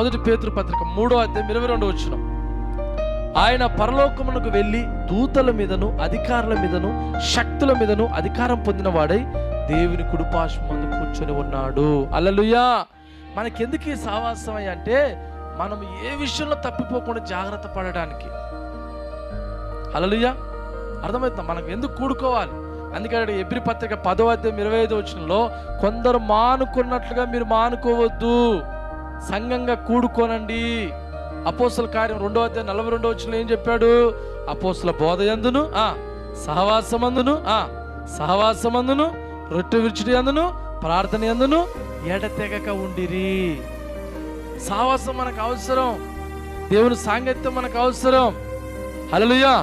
మొదటి పేతురు పత్రిక 3:22. ఆయన పరలోకమునకు వెళ్ళి దూతల మీదను అధికారుల మీదను శక్తుల మీదను అధికారం పొందిన వాడై దేవుని కుడిపార్శ్వమందు కూర్చొని ఉన్నాడు. హల్లెలూయా. మనకెందుకు ఈ సావాసం అంటే మనం ఏ విషయంలో తప్పిపోకుండా జాగ్రత్త పడడానికి. హల్లెలూయా. అర్థమవుతుందా? మనకు ఎందుకు కూడుకోవాలి? అందుకని ఎబ్రీ పత్రిక 10:25 కొందరు మానుకున్నట్లుగా మీరు మానుకోవద్దు, సంఘంగా కూడుకోనండి. అపోస్తల కార్యం 2:42 ఏం చెప్పాడు? అపోస్తల బోధయందును సహవాసమందును రొట్టె విరుచుటి అందును ప్రార్థన అందును ఎడతెగక ఉండిరి. సహవాసం మనకు అవసరం, దేవుని సాంగత్యం మనకు అవసరం. హల్లెలూయా.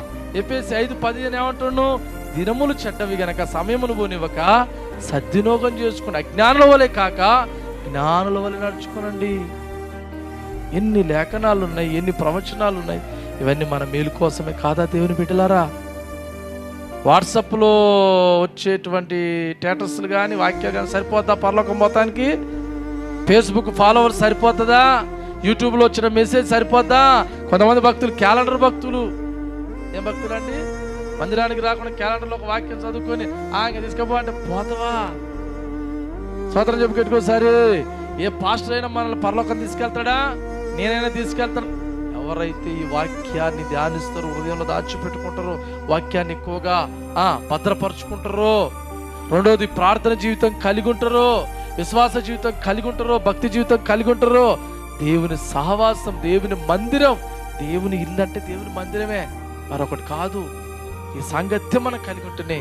ఎఫెసీ 5:15 ఏమంటున్నాను? దినములు చెడ్డవి గనక సమయమును పోనివ్వక సద్వినియోగం చేసుకుని అజ్ఞానుల వలె కాక జ్ఞానుల వలె నడుచుకోనండి. ఎన్ని లేఖనాలు ఉన్నాయి, ఎన్ని ప్రవచనాలు ఉన్నాయి. ఇవన్నీ మన మేలు కోసమే కాదా దేవుని బిడ్డలారా? వాట్సాప్లో వచ్చేటువంటి స్టేటస్లు కానీ వాక్యాలు కానీ సరిపోద్దా పరలోకం పోతానికి? ఫేస్బుక్ ఫాలోవర్స్ సరిపోతుందా? యూట్యూబ్లో వచ్చిన మెసేజ్ సరిపోద్దా? కొంతమంది భక్తులు క్యాలెండర్ భక్తులు. ఏం భక్తులు అండి? మందిరానికి రాకుండా క్యాలెండర్లో ఒక వాక్యం చదువుకొని ఇంకా తీసుకపో అంటే పోతావా? స్తోత్రం చెప్పుకెట్టుకోసారి. ఏ పాస్టర్ అయినా మనల్ని పరలోకం తీసుకెళ్తాడా? నేనైనా తీసుకెళ్తాను. ఎవరైతే ఈ వాక్యాన్ని ధ్యానిస్తారో, హృదయంలో దాచిపెట్టుకుంటారో, వాక్యాన్ని ఎక్కువగా భద్రపరుచుకుంటారో, రెండోది ప్రార్థన జీవితం కలిగి ఉంటారో, విశ్వాస జీవితం కలిగి ఉంటారో, భక్తి జీవితం కలిగి ఉంటారో, దేవుని సహవాసం, దేవుని మందిరం, దేవుని ఇల్లు అంటే దేవుని మందిరమే, మరొకటి కాదు. ఈ సాంగత్యం మనం కలిగి ఉంటేనే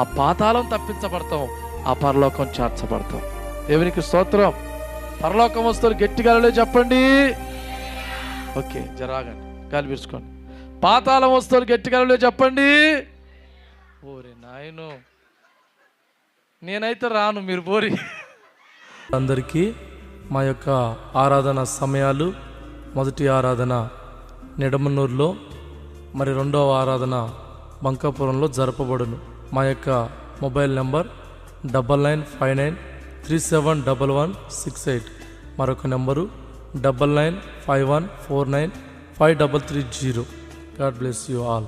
ఆ పాతాళం తప్పించబడతాం, ఆ పరలోకం చేర్చబడతాం. దేవునికి స్తోత్రం. పరలోకం వస్తారు గట్టిగా చెప్పండి. ఓకే, జరాగండి, గాలి పీల్చుకోండి. పాతాళం వస్తారు గట్టిగా చెప్పండి. ఓరే నాయను, నేనైతే రాను, మీరు పోరి. అందరికీ మా యొక్క ఆరాధన సమయాలు: మొదటి ఆరాధన నిడమనూరులో, మరి రెండవ ఆరాధన బంకాపురంలో జరపబడును. మా యొక్క మొబైల్ నెంబర్ 9959371168. మరొక number 9951495330. God bless you all.